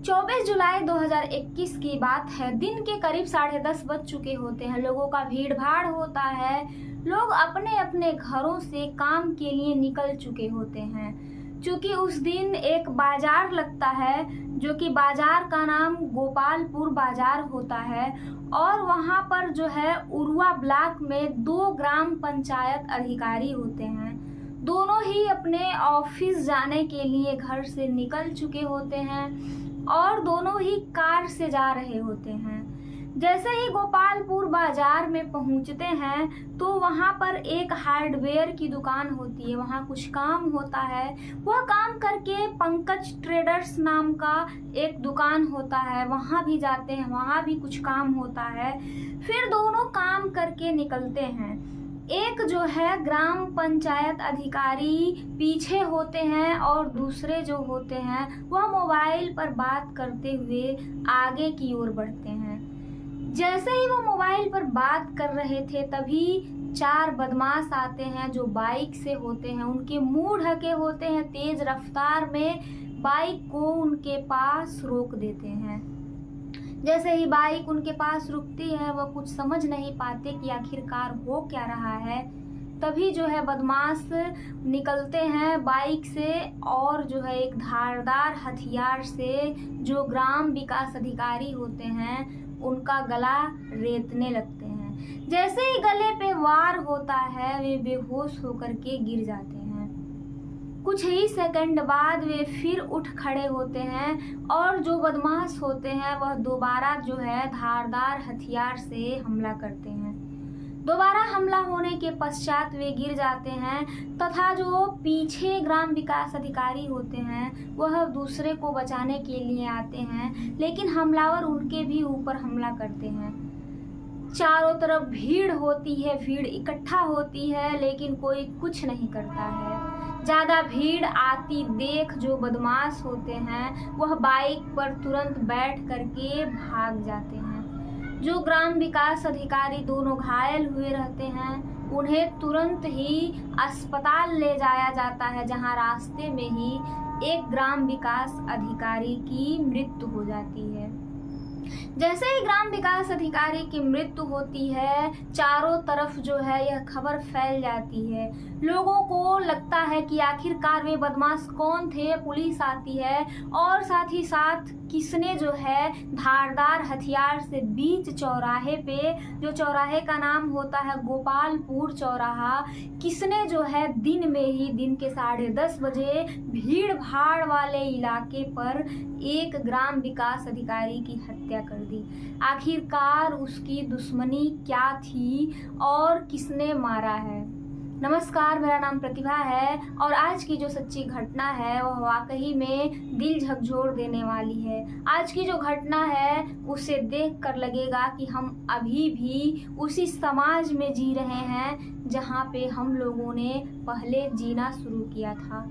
24 जुलाई 2021 की बात है। दिन के करीब 10:30 बज चुके होते हैं। लोगों का भीड़ भाड़ होता है। लोग अपने अपने घरों से काम के लिए निकल चुके होते हैं। क्योंकि उस दिन एक बाजार लगता है, जो कि बाजार का नाम गोपालपुर बाजार होता है। और वहाँ पर जो है उरुआ ब्लॉक में 2 ग्राम पंचायत अधिकारी होते हैं। दोनों ही अपने ऑफिस जाने के लिए घर से निकल चुके होते हैं और दोनों ही कार से जा रहे होते हैं। जैसे ही गोपालपुर बाजार में पहुंचते हैं तो वहां पर एक हार्डवेयर की दुकान होती है। वहां कुछ काम होता है। वह काम करके पंकज ट्रेडर्स नाम का एक दुकान होता है, वहां भी जाते हैं। वहां भी कुछ काम होता है। फिर दोनों काम करके निकलते हैं। एक जो है ग्राम पंचायत अधिकारी पीछे होते हैं और दूसरे जो होते हैं वह मोबाइल पर बात करते हुए आगे की ओर बढ़ते हैं। जैसे ही वो मोबाइल पर बात कर रहे थे तभी 4 बदमाश आते हैं जो बाइक से होते हैं। उनके मुंह ढके होते हैं। तेज रफ्तार में बाइक को उनके पास रोक देते हैं। जैसे ही बाइक उनके पास रुकती है वह कुछ समझ नहीं पाते कि आखिरकार हो क्या रहा है। तभी जो है बदमाश निकलते हैं बाइक से और जो है एक धारदार हथियार से जो ग्राम विकास अधिकारी होते हैं उनका गला रेतने लगते हैं। जैसे ही गले पे वार होता है वे बेहोश होकर के गिर जाते हैं। कुछ ही सेकंड बाद वे फिर उठ खड़े होते हैं और जो बदमाश होते हैं वह दोबारा जो है धारदार हथियार से हमला करते हैं। दोबारा हमला होने के पश्चात वे गिर जाते हैं तथा जो पीछे ग्राम विकास अधिकारी होते हैं वह दूसरे को बचाने के लिए आते हैं, लेकिन हमलावर उनके भी ऊपर हमला करते हैं। चारों तरफ भीड़ होती है, भीड़ इकट्ठा होती है, लेकिन कोई कुछ नहीं करता है। ज्यादा भीड़ आती देख जो बदमाश होते हैं वह बाइक पर तुरंत बैठ करके भाग जाते हैं। जो ग्राम विकास अधिकारी दोनों घायल हुए रहते हैं उन्हें तुरंत ही अस्पताल ले जाया जाता है, जहां रास्ते में ही एक ग्राम विकास अधिकारी की मृत्यु हो जाती है। जैसे ही ग्राम विकास अधिकारी की मृत्यु होती है चारों तरफ जो है यह खबर फैल जाती है। लोगों को लगता है कि आखिरकार वे बदमाश कौन थे। पुलिस आती है और साथ ही साथ किसने जो है धारदार हथियार से बीच चौराहे पे, जो चौराहे का नाम होता है गोपालपुर चौराहा, किसने जो है दिन में ही दिन के 10:30 बजे भीड़ भाड़ वाले इलाके पर एक ग्राम विकास अधिकारी की हत्या कर दी। आखिरकार उसकी दुश्मनी क्या थी और किसने मारा है। नमस्कार, मेरा नाम प्रतिभा है और आज की जो सच्ची घटना है वह वाकई में दिल झकझोर देने वाली है। आज की जो घटना है उसे देखकर लगेगा कि हम अभी भी उसी समाज में जी रहे हैं जहां पे हम लोगों ने पहले जीना शुरू किया था।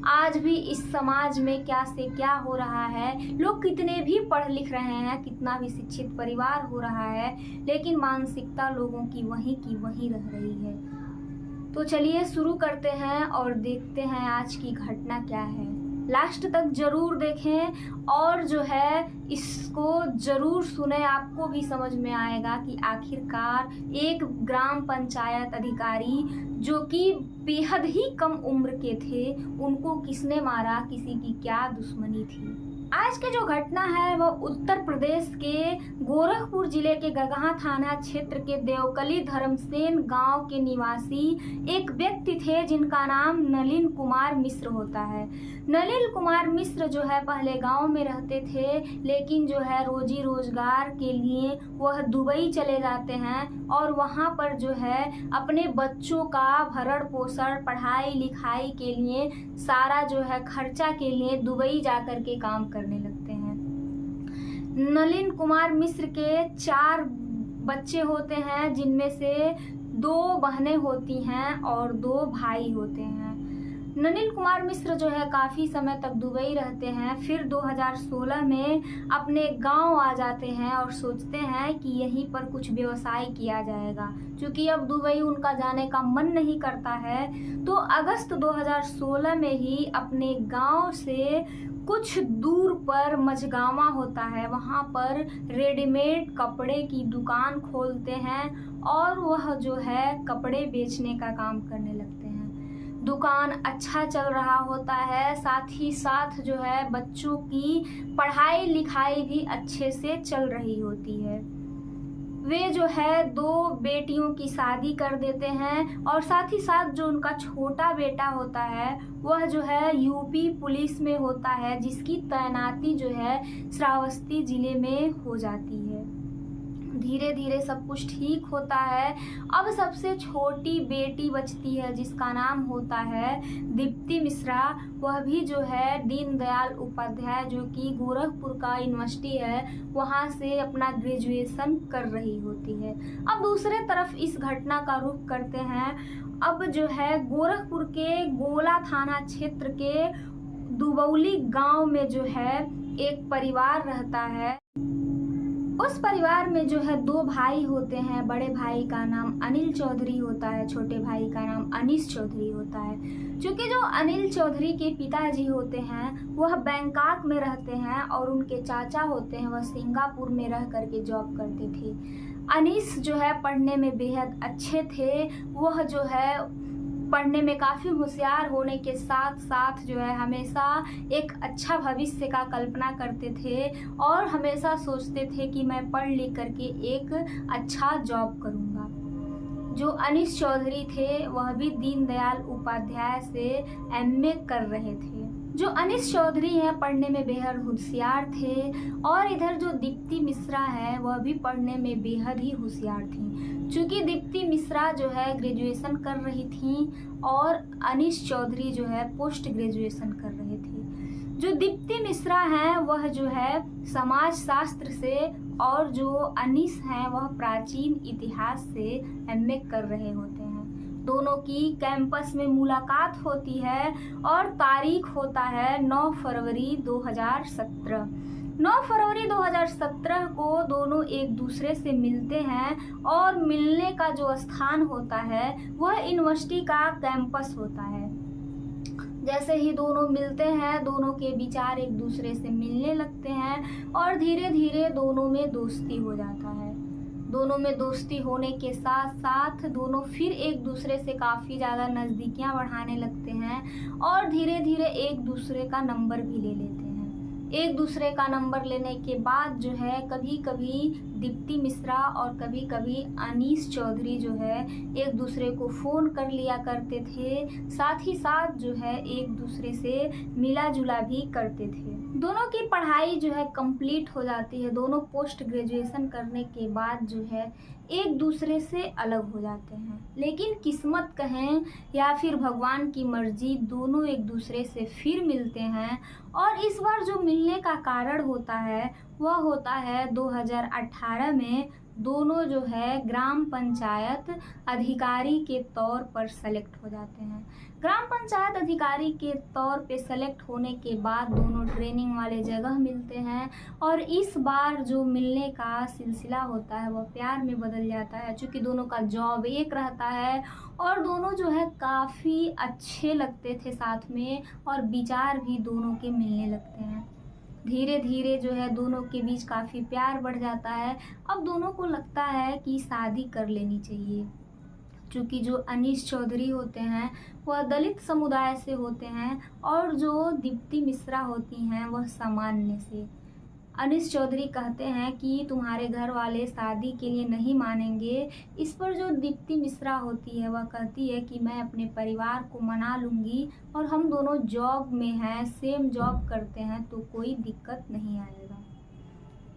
आज भी इस समाज में क्या से क्या हो रहा है। लोग कितने भी पढ़ लिख रहे हैं, कितना भी शिक्षित परिवार हो रहा है, लेकिन मानसिकता लोगों की वही रह रही है। तो चलिए शुरू करते हैं और देखते हैं आज की घटना क्या है। लास्ट तक जरूर देखें और जो है इसको जरूर सुने। आपको भी समझ में आएगा कि आखिरकार एक ग्राम पंचायत अधिकारी जो कि बेहद ही कम उम्र के थे उनको किसने मारा, किसी की क्या दुश्मनी थी। आज की जो घटना है वह उत्तर प्रदेश के गोरखपुर जिले के गगहा थाना क्षेत्र के देवकली धर्मसेन गांव के निवासी एक व्यक्ति थे जिनका नाम नलिन कुमार मिश्र होता है। नलिन कुमार मिश्र जो है पहले गांव में रहते थे, लेकिन जो है रोजी रोजगार के लिए वह दुबई चले जाते हैं और वहां पर जो है अपने बच्चों का भरण पोषण, पढ़ाई लिखाई के लिए सारा जो है खर्चा के लिए दुबई जाकर के काम करने लगते हैं। नलिन कुमार मिश्र के 4 बच्चे होते हैं, जिनमें से 2 बहनें होती हैं और 2 भाई होते हैं। नलिन कुमार मिश्र जो है काफ़ी समय तक दुबई रहते हैं। फिर 2016 में अपने गांव आ जाते हैं और सोचते हैं कि यहीं पर कुछ व्यवसाय किया जाएगा। क्योंकि अब दुबई उनका जाने का मन नहीं करता है तो अगस्त 2016 में ही अपने गांव से कुछ दूर पर मझगावा होता है, वहाँ पर रेडीमेड कपड़े की दुकान खोलते हैं और वह जो है कपड़े बेचने का काम करने लगते हैं। दुकान अच्छा चल रहा होता है, साथ ही साथ जो है बच्चों की पढ़ाई लिखाई भी अच्छे से चल रही होती है। वे जो है 2 बेटियों की शादी कर देते हैं और साथ ही साथ जो उनका छोटा बेटा होता है वह जो है यूपी पुलिस में होता है, जिसकी तैनाती जो है श्रावस्ती जिले में हो जाती है। धीरे धीरे सब कुछ ठीक होता है। अब सबसे छोटी बेटी बचती है जिसका नाम होता है दीप्ति मिश्रा। वह भी जो है दीनदयाल उपाध्याय जो कि गोरखपुर का यूनिवर्सिटी है वहाँ से अपना ग्रेजुएशन कर रही होती है। अब दूसरे तरफ इस घटना का रुख करते हैं। अब जो है गोरखपुर के गोला थाना क्षेत्र के दुबौली गांव में जो है एक परिवार रहता है। उस परिवार में जो है 2 भाई होते हैं। बड़े भाई का नाम अनिल चौधरी होता है, छोटे भाई का नाम अनीस चौधरी होता है। क्योंकि जो अनिल चौधरी के पिताजी होते हैं वह बैंकॉक में रहते हैं और उनके चाचा होते हैं वह सिंगापुर में रह करके जॉब करते थे। अनीस जो है पढ़ने में बेहद अच्छे थे। वह जो है पढ़ने में काफ़ी होशियार होने के साथ साथ जो है हमेशा एक अच्छा भविष्य का कल्पना करते थे और हमेशा सोचते थे कि मैं पढ़ लिख करके एक अच्छा जॉब करूँगा। जो अनीस चौधरी थे वह भी दीनदयाल उपाध्याय से एमए कर रहे थे। जो अनीस चौधरी हैं पढ़ने में बेहद होशियार थे और इधर जो दीप्ति मिश्रा है वह भी पढ़ने में बेहद ही होशियार थी। चूँकि दीप्ति मिश्रा जो है ग्रेजुएशन कर रही थी और अनीस चौधरी जो है पोस्ट ग्रेजुएशन कर रहे थे। जो दीप्ति मिश्रा हैं वह जो है समाज शास्त्र से और जो अनीस हैं वह प्राचीन इतिहास से एमए कर रहे होते हैं। दोनों की कैंपस में मुलाकात होती है और तारीख होता है 9 फरवरी 2017। 9 फरवरी 2017 को दोनों एक दूसरे से मिलते हैं और मिलने का जो स्थान होता है वह यूनिवर्सिटी का कैंपस होता है। जैसे ही दोनों मिलते हैं दोनों के विचार एक दूसरे से मिलने लगते हैं और धीरे धीरे दोनों में दोस्ती हो जाता है। दोनों में दोस्ती होने के साथ साथ दोनों फिर एक दूसरे से काफ़ी ज़्यादा नज़दीकियाँ बढ़ाने लगते हैं और धीरे धीरे एक दूसरे का नंबर भी ले लेते हैं। एक दूसरे का नंबर लेने के बाद जो है कभी कभी दीप्ति मिश्रा और कभी कभी अनीस चौधरी जो है एक दूसरे को फ़ोन कर लिया करते थे। साथ ही साथ जो है एक दूसरे से मिला जुला भी करते थे। दोनों की पढ़ाई जो है कंप्लीट हो जाती है। दोनों पोस्ट ग्रेजुएशन करने के बाद जो है एक दूसरे से अलग हो जाते हैं। लेकिन किस्मत कहें या फिर भगवान की मर्जी, दोनों एक दूसरे से फिर मिलते हैं और इस बार जो मिलने का कारण होता है वह होता है 2018 में दोनों जो है ग्राम पंचायत अधिकारी के तौर पर सेलेक्ट हो जाते हैं। ग्राम पंचायत अधिकारी के तौर पे सेलेक्ट होने के बाद दोनों ट्रेनिंग वाले जगह मिलते हैं और इस बार जो मिलने का सिलसिला होता है वह प्यार में बदल जाता है। चूँकि दोनों का जॉब एक रहता है और दोनों जो है काफ़ी अच्छे लगते थे साथ में और विचार भी दोनों के मिलने लगते हैं। धीरे धीरे जो है दोनों के बीच काफ़ी प्यार बढ़ जाता है। अब दोनों को लगता है कि शादी कर लेनी चाहिए। चूँकि जो अनीस चौधरी होते हैं वह दलित समुदाय से होते हैं और जो दीप्ति मिश्रा होती हैं वह सामान्य से। अनीस चौधरी कहते हैं कि तुम्हारे घर वाले शादी के लिए नहीं मानेंगे। इस पर जो दीप्ति मिश्रा होती है वह कहती है कि मैं अपने परिवार को मना लूँगी और हम दोनों जॉब में हैं, सेम जॉब करते हैं तो कोई दिक्कत नहीं आएगा।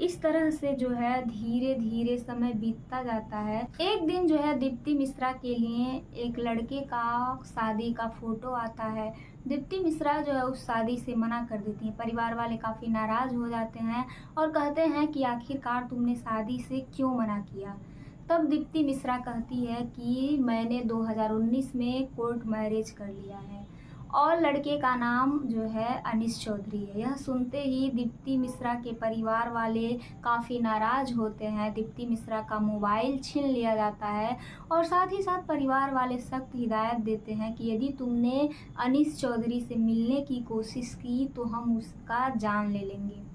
इस तरह से जो है धीरे धीरे समय बीतता जाता है। एक दिन जो है दीप्ति मिश्रा के लिए एक लड़के का शादी का फोटो आता है। दीप्ति मिश्रा जो है उस शादी से मना कर देती हैं। परिवार वाले काफ़ी नाराज़ हो जाते हैं और कहते हैं कि आखिरकार तुमने शादी से क्यों मना किया। तब दीप्ति मिश्रा कहती है कि मैंने 2019 में कोर्ट मैरिज कर लिया है और लड़के का नाम जो है अनीश चौधरी है। यह सुनते ही दीप्ति मिश्रा के परिवार वाले काफ़ी नाराज़ होते हैं। दीप्ति मिश्रा का मोबाइल छीन लिया जाता है और साथ ही साथ परिवार वाले सख्त हिदायत देते हैं कि यदि तुमने अनीश चौधरी से मिलने की कोशिश की तो हम उसका जान ले लेंगे।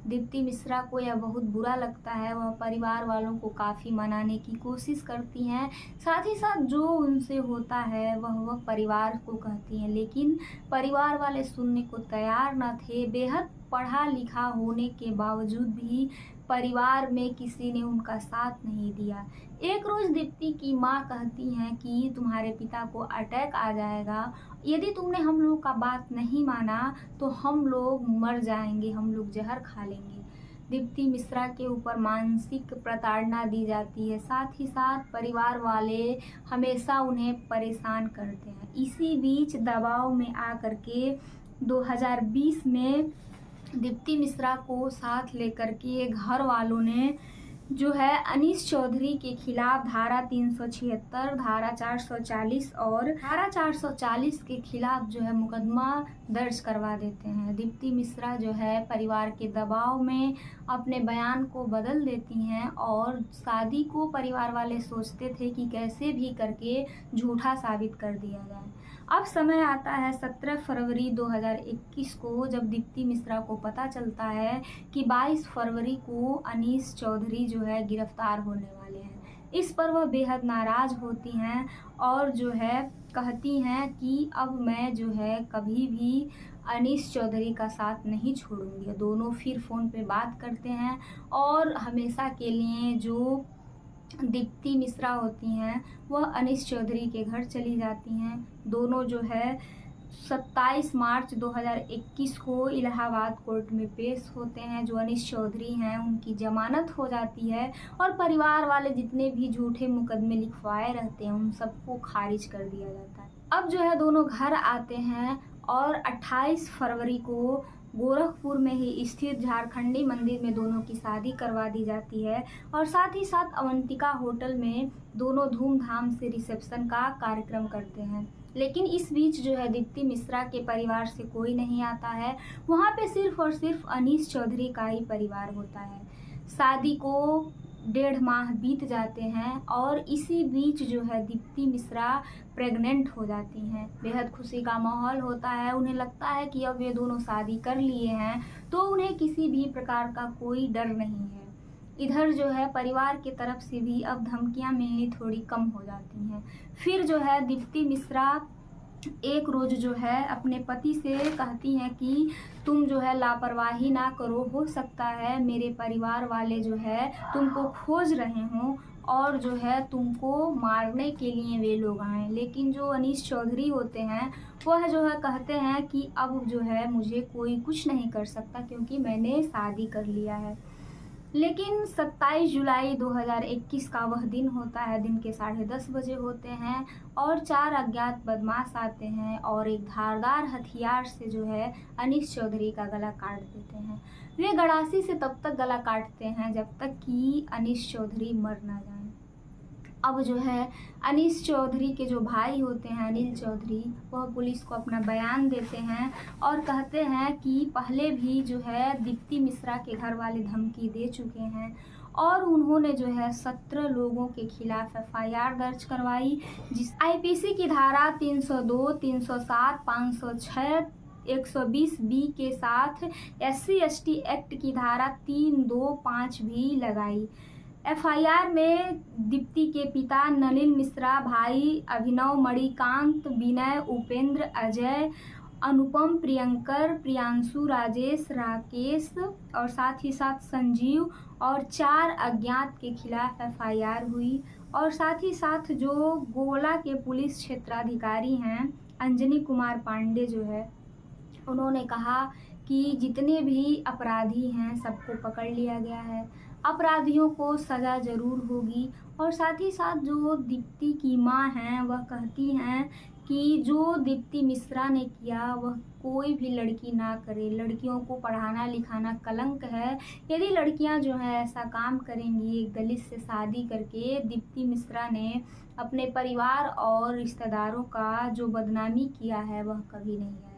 दीप्ति मिश्रा को यह बहुत बुरा लगता है। वह परिवार वालों को काफ़ी मनाने की कोशिश करती हैं, साथ ही साथ जो उनसे होता है वह परिवार को कहती हैं, लेकिन परिवार वाले सुनने को तैयार न थे। बेहद पढ़ा लिखा होने के बावजूद भी परिवार में किसी ने उनका साथ नहीं दिया। एक रोज़ दीप्ति की माँ कहती हैं कि तुम्हारे पिता को अटैक आ जाएगा, यदि तुमने हम लोग का बात नहीं माना तो हम लोग मर जाएंगे, हम लोग जहर खा लेंगे। दीप्ति मिश्रा के ऊपर मानसिक प्रताड़ना दी जाती है, साथ ही साथ परिवार वाले हमेशा उन्हें परेशान करते हैं। इसी बीच दबाव में आकर के 2020 में दीप्ति मिश्रा को साथ लेकर के घर वालों ने जो है अनीश चौधरी के खिलाफ धारा 376, धारा 440 और धारा 440 के खिलाफ जो है मुकदमा दर्ज करवा देते हैं। दीप्ति मिश्रा जो है परिवार के दबाव में अपने बयान को बदल देती हैं और शादी को परिवार वाले सोचते थे कि कैसे भी करके झूठा साबित कर दिया जाए। अब समय आता है 17 फरवरी 2021 को, जब दीप्ति मिश्रा को पता चलता है कि 22 फरवरी को अनीश चौधरी जो है गिरफ्तार होने वाले हैं। इस पर वह बेहद नाराज़ होती हैं और जो है कहती हैं कि अब मैं जो है कभी भी अनीश चौधरी का साथ नहीं छोड़ूंगी। दोनों फिर फ़ोन पे बात करते हैं और हमेशा के लिए जो दीप्ति मिश्रा होती हैं वह अनीश चौधरी के घर चली जाती हैं। दोनों जो है 27 मार्च 2021 को इलाहाबाद कोर्ट में पेश होते हैं। जो अनीश चौधरी हैं उनकी जमानत हो जाती है और परिवार वाले जितने भी झूठे मुकदमे लिखवाए रहते हैं उन सबको खारिज कर दिया जाता है। अब जो है दोनों घर आते हैं और 28 फरवरी को गोरखपुर में ही स्थित झारखंडी मंदिर में दोनों की शादी करवा दी जाती है और साथ ही साथ अवंतिका होटल में दोनों धूमधाम से रिसेप्शन का कार्यक्रम करते हैं। लेकिन इस बीच जो है दीप्ति मिश्रा के परिवार से कोई नहीं आता है। वहाँ पे सिर्फ और सिर्फ अनीश चौधरी का ही परिवार होता है। शादी को 1.5 माह बीत जाते हैं और इसी बीच जो है दीप्ति मिश्रा प्रेग्नेंट हो जाती हैं। बेहद खुशी का माहौल होता है। उन्हें लगता है कि अब ये दोनों शादी कर लिए हैं तो उन्हें किसी भी प्रकार का कोई डर नहीं है। इधर जो है परिवार की तरफ से भी अब धमकियां मिलनी थोड़ी कम हो जाती हैं। फिर जो है दीप्ति मिश्रा एक रोज़ जो है अपने पति से कहती हैं कि तुम जो है लापरवाही ना करो, हो सकता है मेरे परिवार वाले जो है तुमको खोज रहे हों और जो है तुमको मारने के लिए वे लोग आए। लेकिन जो अनीश चौधरी होते हैं वह जो है कहते हैं कि अब जो है मुझे कोई कुछ नहीं कर सकता क्योंकि मैंने शादी कर लिया है। लेकिन 27 जुलाई 2021 का वह दिन होता है। दिन के 10:30 बजे होते हैं और 4 अज्ञात बदमाश आते हैं और एक धारदार हथियार से जो है अनीश चौधरी का गला काट देते हैं। वे गड़ासी से तब तक गला काटते हैं जब तक कि अनीश चौधरी मर ना जाए। अब जो है अनीश चौधरी के जो भाई होते हैं अनिल चौधरी, वह पुलिस को अपना बयान देते हैं और कहते हैं कि पहले भी जो है दीप्ति मिश्रा के घर वाले धमकी दे चुके हैं और उन्होंने जो है 17 लोगों के खिलाफ FIR दर्ज करवाई, जिस IPC की धारा 302, 307, 506, 120B के साथ SC/ST एक्ट की धारा 325 भी लगाई। FIR में दीप्ति के पिता नलिन मिश्रा, भाई अभिनव, मणिकांत, विनय, उपेंद्र, अजय, अनुपम, प्रियंकर, प्रियांशु, राजेश, राकेश और साथ ही साथ संजीव और 4 अज्ञात के खिलाफ FIR हुई। और साथ ही साथ जो गोला के पुलिस क्षेत्राधिकारी हैं अंजनी कुमार पांडे जो है, उन्होंने कहा कि जितने भी अपराधी हैं सबको पकड़ लिया गया है, अपराधियों को सज़ा ज़रूर होगी। और साथ ही साथ जो दीप्ति की माँ हैं वह कहती हैं कि जो दीप्ति मिश्रा ने किया वह कोई भी लड़की ना करे। लड़कियों को पढ़ाना लिखाना कलंक है। यदि लड़कियां जो है ऐसा काम करेंगी एक दलित से शादी करके, दीप्ति मिश्रा ने अपने परिवार और रिश्तेदारों का जो बदनामी किया है वह कभी नहीं आएगा।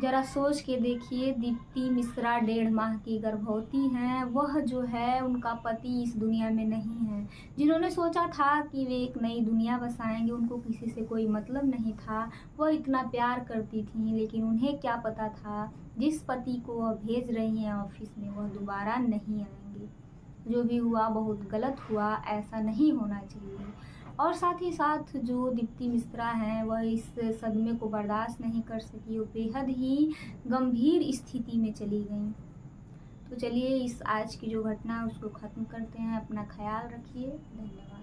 जरा सोच के देखिए, दीप्ति मिश्रा 1.5 माह की गर्भवती हैं। वह जो है उनका पति इस दुनिया में नहीं है। जिन्होंने सोचा था कि वे एक नई दुनिया बसाएंगे, उनको किसी से कोई मतलब नहीं था, वह इतना प्यार करती थी, लेकिन उन्हें क्या पता था जिस पति को वह भेज रही हैं ऑफिस में वह दोबारा नहीं आएंगे। जो भी हुआ बहुत गलत हुआ, ऐसा नहीं होना चाहिए। और साथ ही साथ जो दीप्ति मिश्रा हैं वह इस सदमे को बर्दाश्त नहीं कर सकी, वो बेहद ही गंभीर स्थिति में चली गई। तो चलिए इस आज की जो घटना है उसको ख़त्म करते हैं। अपना ख्याल रखिए। धन्यवाद।